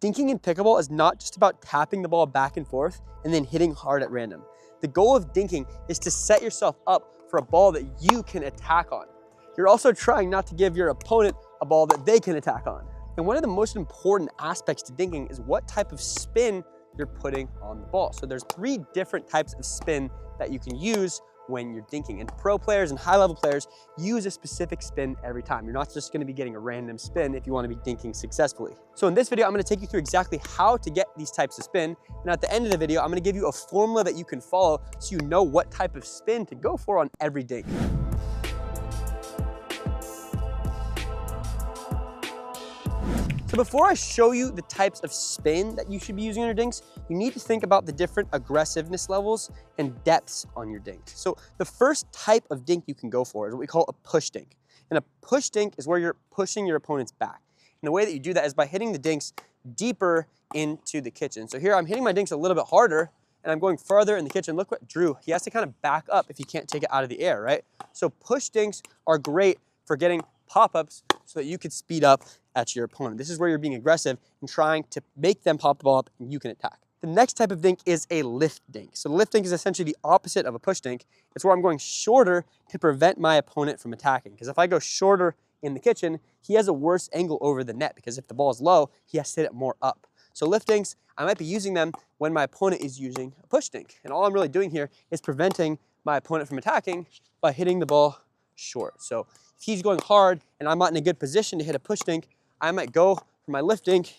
Dinking in pickleball is not just about tapping the ball back and forth and then hitting hard at random. The goal of dinking is to set yourself up for a ball that you can attack on. You're also trying not to give your opponent a ball that they can attack on. And one of the most important aspects to dinking is what type of spin you're putting on the ball. So there's 3 different types of spin that you can use when you're dinking. And pro players and high-level players use a specific spin every time. You're not just gonna be getting a random spin if you wanna be dinking successfully. So in this video, I'm gonna take you through exactly how to get these types of spin. And at the end of the video, I'm gonna give you a formula that you can follow so you know what type of spin to go for on every dink. So before I show you the types of spin that you should be using on your dinks, you need to think about the different aggressiveness levels and depths on your dink. So the first type of dink you can go for is what we call a push dink. And a push dink is where you're pushing your opponent's back. And the way that you do that is by hitting the dinks deeper into the kitchen. So here I'm hitting my dinks a little bit harder and I'm going further in the kitchen. Look what Drew, he has to kind of back up if he can't take it out of the air, right? So push dinks are great for getting pop-ups so that you could speed up at your opponent. This is where you're being aggressive and trying to make them pop the ball up and you can attack. The next type of dink is a lift dink. So the lift dink is essentially the opposite of a push dink. It's where I'm going shorter to prevent my opponent from attacking. Because if I go shorter in the kitchen, he has a worse angle over the net because if the ball is low, he has to hit it more up. So lift dinks, I might be using them when my opponent is using a push dink. And all I'm really doing here is preventing my opponent from attacking by hitting the ball short. So if he's going hard and I'm not in a good position to hit a push dink, I might go for my lift dink,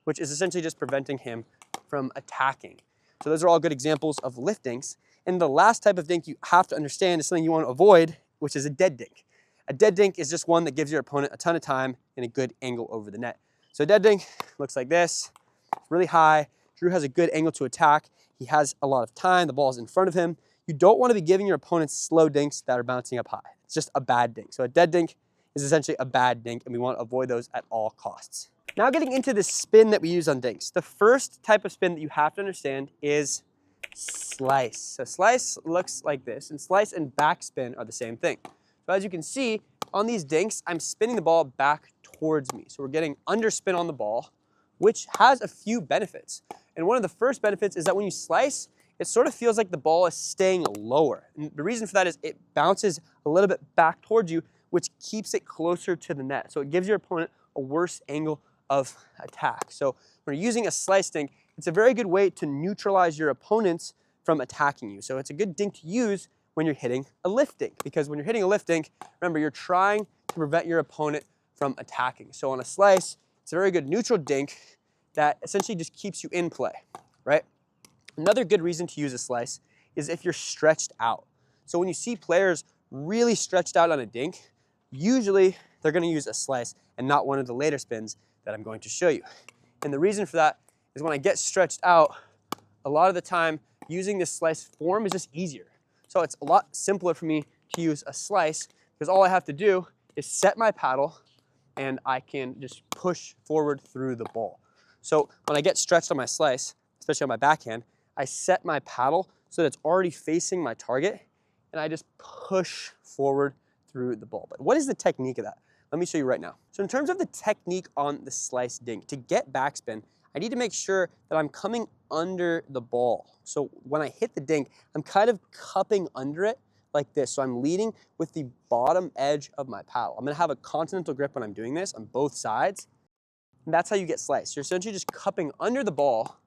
which is essentially just preventing him from attacking. So those are all good examples of lift dinks. And the last type of dink you have to understand is something you want to avoid, which is a dead dink. A dead dink is just one that gives your opponent a ton of time and a good angle over the net. So a dead dink looks like this, really high. Drew has a good angle to attack. He has a lot of time. The ball is in front of him. You don't want to be giving your opponents slow dinks that are bouncing up high. It's just a bad dink. So a dead dink is essentially a bad dink and we want to avoid those at all costs. Now getting into the spin that we use on dinks. The first type of spin that you have to understand is slice. So slice looks like this, and slice and backspin are the same thing. So as you can see, on these dinks, I'm spinning the ball back towards me. So we're getting underspin on the ball, which has a few benefits. And one of the first benefits is that when you slice, it sort of feels like the ball is staying lower. And the reason for that is it bounces a little bit back towards you, which keeps it closer to the net. So it gives your opponent a worse angle of attack. So when you're using a slice dink, it's a very good way to neutralize your opponents from attacking you. So it's a good dink to use when you're hitting a lift dink, because when you're hitting a lift dink, remember, you're trying to prevent your opponent from attacking. So on a slice, it's a very good neutral dink that essentially just keeps you in play, right? Another good reason to use a slice is if you're stretched out. So when you see players really stretched out on a dink, usually they're going to use a slice and not one of the later spins that I'm going to show you. And the reason for that is when I get stretched out, a lot of the time using this slice form is just easier. So it's a lot simpler for me to use a slice because all I have to do is set my paddle and I can just push forward through the ball. So when I get stretched on my slice, especially on my backhand, I set my paddle so that it's already facing my target and I just push forward through the ball. But what is the technique of that? Let me show you right now. So in terms of the technique on the slice dink, to get backspin, I need to make sure that I'm coming under the ball. So when I hit the dink, I'm kind of cupping under it like this. So I'm leading with the bottom edge of my paddle. I'm gonna have a continental grip when I'm doing this on both sides. And that's how you get slice. You're essentially just cupping under the ball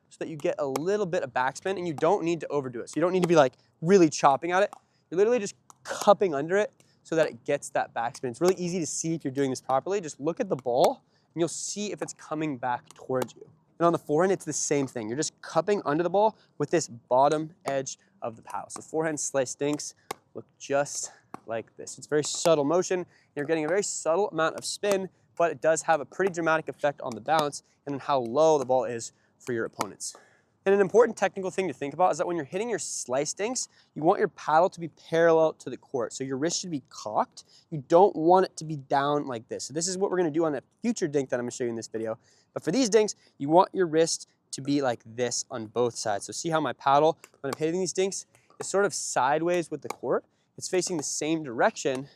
so that you get a little bit of backspin and you don't need to overdo it. So you don't need to be like really chopping at it. You're literally just cupping under it so that it gets that backspin. It's really easy to see if you're doing this properly. Just look at the ball and you'll see if it's coming back towards you. And on the forehand, it's the same thing. You're just cupping under the ball with this bottom edge of the paddle. So forehand slice dinks look just like this. It's very subtle motion. You're getting a very subtle amount of spin, but it does have a pretty dramatic effect on the bounce and on how low the ball is for your opponents. And an important technical thing to think about is that when you're hitting your slice dinks, you want your paddle to be parallel to the court. So your wrist should be cocked. You don't want it to be down like this. So this is what we're gonna do on a future dink that I'm gonna show you in this video. But for these dinks, you want your wrist to be like this on both sides. So see how my paddle, when I'm hitting these dinks, is sort of sideways with the court. It's facing the same direction,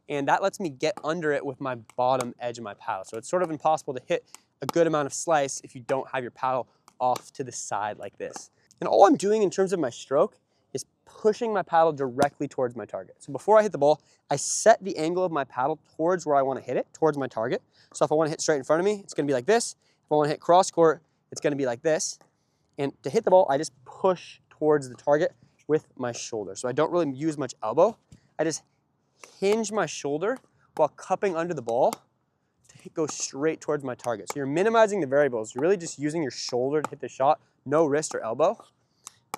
and that lets me get under it with my bottom edge of my paddle. So it's sort of impossible to hit a good amount of slice if you don't have your paddle off to the side like this. And all I'm doing in terms of my stroke is pushing my paddle directly towards my target. So before I hit the ball, I set the angle of my paddle towards where I want to hit it, towards my target. So if I want to hit straight in front of me, it's going to be like this. If I want to hit cross court, it's going to be like this. And to hit the ball, I just push towards the target with my shoulder. So I don't really use much elbow. I just hinge my shoulder while cupping under the ball to go straight towards my target. So you're minimizing the variables. You're really just using your shoulder to hit the shot, no wrist or elbow.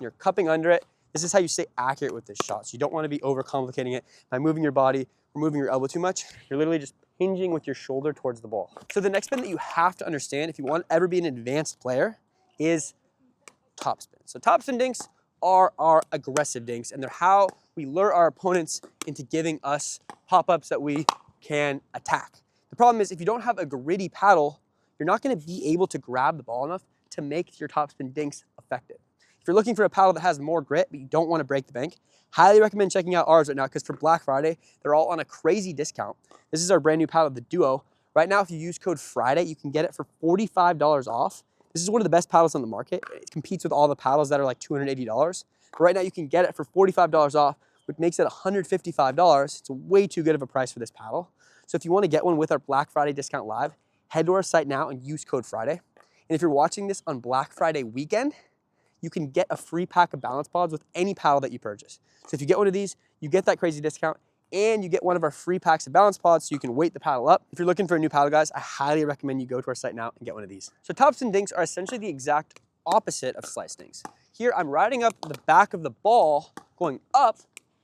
You're cupping under it. This is how you stay accurate with this shot. So you don't want to be overcomplicating it by moving your body or moving your elbow too much. You're literally just hinging with your shoulder towards the ball. So the next spin that you have to understand if you want to ever be an advanced player is topspin. So topspin dinks are our aggressive dinks, and they're how we lure our opponents into giving us pop-ups that we can attack. The problem is if you don't have a gritty paddle, you're not going to be able to grab the ball enough to make your topspin dinks effective. If you're looking for a paddle that has more grit, but you don't want to break the bank, highly recommend checking out ours right now because for Black Friday, they're all on a crazy discount. This is our brand new paddle, the Duo. Right now, if you use code Friday, you can get it for $45 off. This is one of the best paddles on the market. It competes with all the paddles that are like $280. But right now, you can get it for $45 off, which makes it $155. It's way too good of a price for this paddle. So if you want to get one with our Black Friday discount live, head to our site now and use code Friday. And if you're watching this on Black Friday weekend, you can get a free pack of balance pods with any paddle that you purchase. So if you get one of these, you get that crazy discount and you get one of our free packs of balance pods so you can weight the paddle up. If you're looking for a new paddle, guys, I highly recommend you go to our site now and get one of these. So topspin dinks are essentially the exact opposite of slice dinks. Here, I'm riding up the back of the ball, going up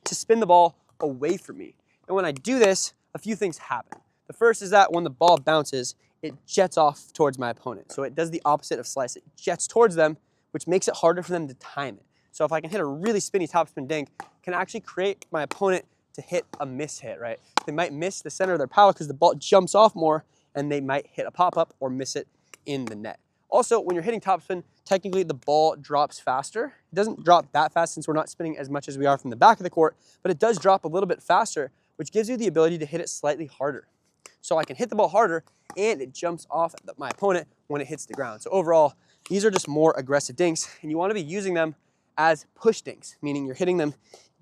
to spin the ball away from me. And when I do this, a few things happen. The first is that when the ball bounces, it jets off towards my opponent. So it does the opposite of slice. It jets towards them, which makes it harder for them to time it. So if I can hit a really spinny topspin dink, it can actually create my opponent to hit a miss hit, right? They might miss the center of their paddle because the ball jumps off more and they might hit a pop-up or miss it in the net. Also, when you're hitting topspin, technically the ball drops faster. It doesn't drop that fast since we're not spinning as much as we are from the back of the court, but it does drop a little bit faster, which gives you the ability to hit it slightly harder. So I can hit the ball harder and it jumps off at my opponent when it hits the ground. So overall, these are just more aggressive dinks, and you want to be using them as push dinks, meaning you're hitting them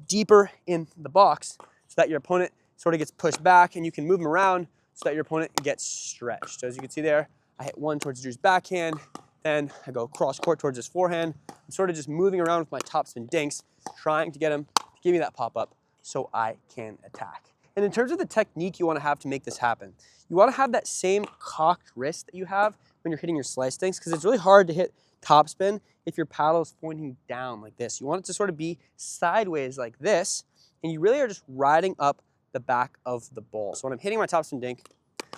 deeper in the box so that your opponent sort of gets pushed back and you can move them around so that your opponent gets stretched. So as you can see there, I hit one towards Drew's backhand, then I go cross court towards his forehand. I'm sort of just moving around with my topspin dinks, trying to get him to give me that pop-up so I can attack. And in terms of the technique you want to have to make this happen, you want to have that same cocked wrist that you have when you're hitting your slice dinks, because it's really hard to hit topspin if your paddle is pointing down like this. You want it to sort of be sideways like this, and you really are just riding up the back of the ball. So when I'm hitting my topspin dink,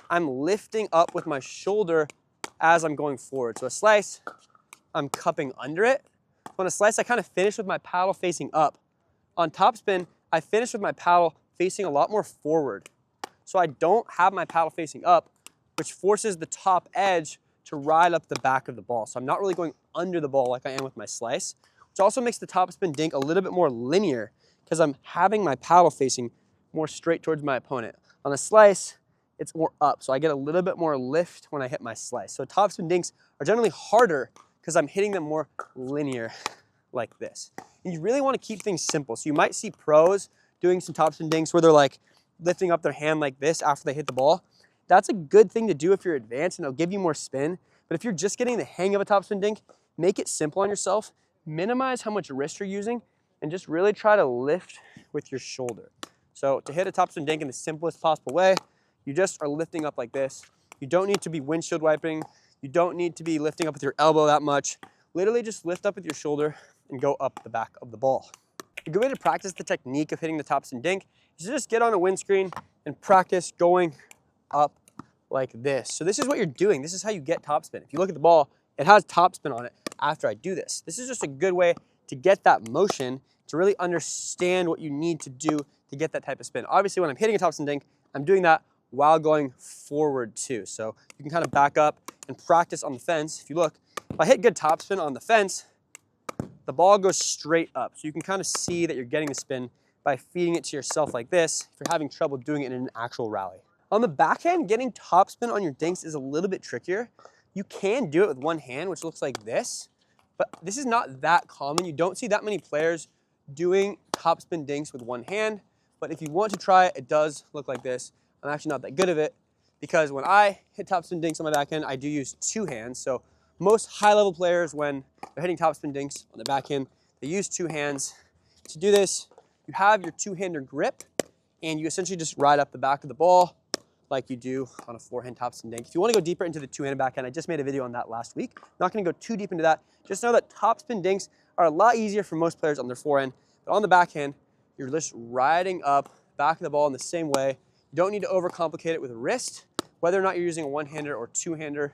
I'm lifting up with my shoulder as I'm going forward. So a slice, I'm cupping under it. On a slice, I kind of finish with my paddle facing up. On topspin, I finish with my paddle facing a lot more forward. So I don't have my paddle facing up, which forces the top edge to ride up the back of the ball. So I'm not really going under the ball like I am with my slice, which also makes the topspin dink a little bit more linear because I'm having my paddle facing more straight towards my opponent. On a slice, it's more up, so I get a little bit more lift when I hit my slice. So topspin dinks are generally harder because I'm hitting them more linear like this. And you really want to keep things simple. So you might see pros doing some topspin dinks where they're like lifting up their hand like this after they hit the ball. That's a good thing to do if you're advanced and it'll give you more spin. But if you're just getting the hang of a topspin dink, make it simple on yourself, minimize how much wrist you're using, and just really try to lift with your shoulder. So to hit a topspin dink in the simplest possible way, you just are lifting up like this. You don't need to be windshield wiping. You don't need to be lifting up with your elbow that much. Literally just lift up with your shoulder and go up the back of the ball. A good way to practice the technique of hitting the topspin dink is to just get on a windscreen and practice going up like this. So this is what you're doing. This is how you get topspin. If you look at the ball, it has topspin on it after I do this. This is just a good way to get that motion, to really understand what you need to do to get that type of spin. Obviously, when I'm hitting a topspin dink, I'm doing that while going forward too. So you can kind of back up and practice on the fence. If you look, if I hit good topspin on the fence, the ball goes straight up. So you can kind of see that you're getting the spin by feeding it to yourself like this if you're having trouble doing it in an actual rally. On the backhand, getting topspin on your dinks is a little bit trickier. You can do it with one hand, which looks like this, but this is not that common. You don't see that many players doing topspin dinks with one hand, but if you want to try it, it does look like this. I'm actually not that good of it because when I hit topspin dinks on my backhand, I do use two hands. So most high-level players, when they're hitting topspin dinks on the backhand, they use two hands. To do this, you have your two-hander grip, and you essentially just ride up the back of the ball like you do on a forehand topspin dink. If you want to go deeper into the two-handed backhand, I just made a video on that last week. Not going to go too deep into that. Just know that topspin dinks are a lot easier for most players on their forehand, but on the backhand, you're just riding up back of the ball in the same way. You don't need to overcomplicate it with a wrist. Whether or not you're using a one-hander or two-hander,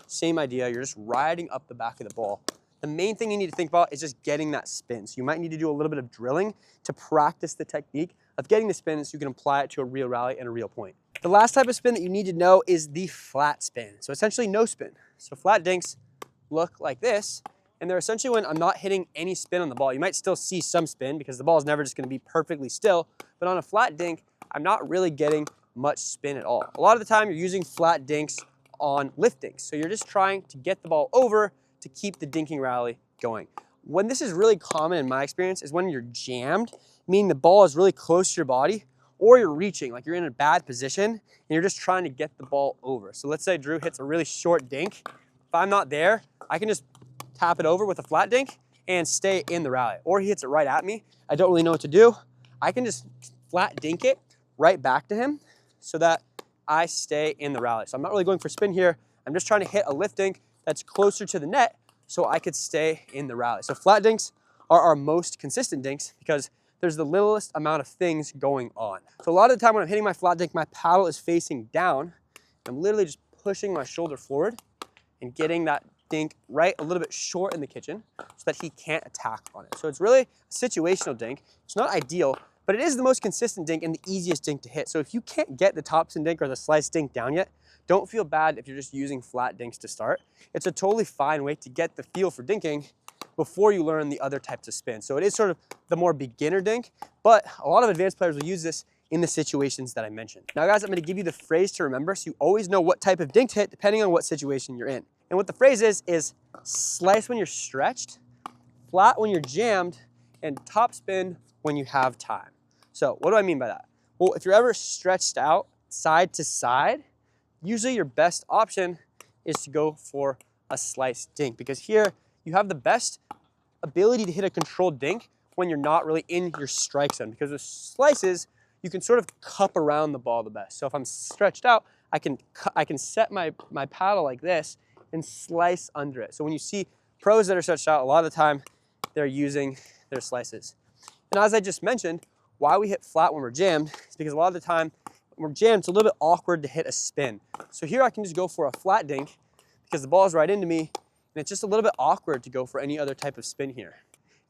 same idea. You're just riding up the back of the ball. The main thing you need to think about is just getting that spin. So you might need to do a little bit of drilling to practice the technique of getting the spin so you can apply it to a real rally and a real point. The last type of spin that you need to know is the flat spin. So essentially no spin. So flat dinks look like this, and they're essentially when I'm not hitting any spin on the ball. You might still see some spin because the ball is never just going to be perfectly still, but on a flat dink, I'm not really getting much spin at all. A lot of the time you're using flat dinks on lift dinks. So you're just trying to get the ball over to keep the dinking rally going. When this is really common in my experience is when you're jammed, meaning the ball is really close to your body, or you're reaching, like you're in a bad position, and you're just trying to get the ball over. So let's say Drew hits a really short dink. If I'm not there, I can just tap it over with a flat dink and stay in the rally. Or he hits it right at me. I don't really know what to do. I can just flat dink it right back to him so that I stay in the rally. So I'm not really going for spin here. I'm just trying to hit a lift dink that's closer to the net so I could stay in the rally. So flat dinks are our most consistent dinks because there's the littlest amount of things going on. So a lot of the time when I'm hitting my flat dink, my paddle is facing down. I'm literally just pushing my shoulder forward and getting that dink right a little bit short in the kitchen so that he can't attack on it. So it's really a situational dink. It's not ideal, but it is the most consistent dink and the easiest dink to hit. So if you can't get the topspin dink or the slice dink down yet, don't feel bad if you're just using flat dinks to start. It's a totally fine way to get the feel for dinking before you learn the other types of spin. So it is sort of the more beginner dink, but a lot of advanced players will use this in the situations that I mentioned. Now guys, I'm gonna give you the phrase to remember so you always know what type of dink to hit depending on what situation you're in. And what the phrase is slice when you're stretched, flat when you're jammed, and topspin when you have time. So what do I mean by that? Well, if you're ever stretched out side to side, usually your best option is to go for a slice dink because here you have the best ability to hit a controlled dink when you're not really in your strike zone, because with slices, you can sort of cup around the ball the best. So if I'm stretched out, I can set my paddle like this and slice under it. So when you see pros that are stretched out, a lot of the time they're using their slices. And as I just mentioned, why we hit flat when we're jammed is because a lot of the time when we're jammed, it's a little bit awkward to hit a spin. So here I can just go for a flat dink because the ball is right into me, and it's just a little bit awkward to go for any other type of spin here.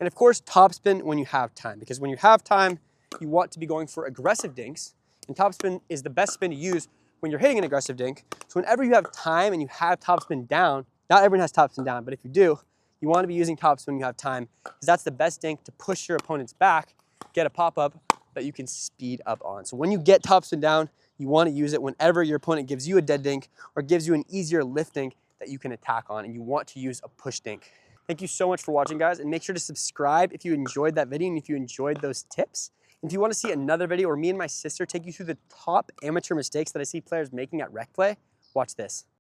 And of course, topspin when you have time, because when you have time, you want to be going for aggressive dinks, and topspin is the best spin to use when you're hitting an aggressive dink. So whenever you have time and you have topspin down, not everyone has topspin down, but if you do, you want to be using topspin when you have time, because that's the best dink to push your opponent's back, get a pop-up that you can speed up on. So when you get topspin down, you want to use it whenever your opponent gives you a dead dink or gives you an easier lift dink that you can attack on, and you want to use a push dink. Thank you so much for watching, guys, and make sure to subscribe if you enjoyed that video and if you enjoyed those tips. And if you want to see another video where me and my sister take you through the top amateur mistakes that I see players making at rec play, watch this.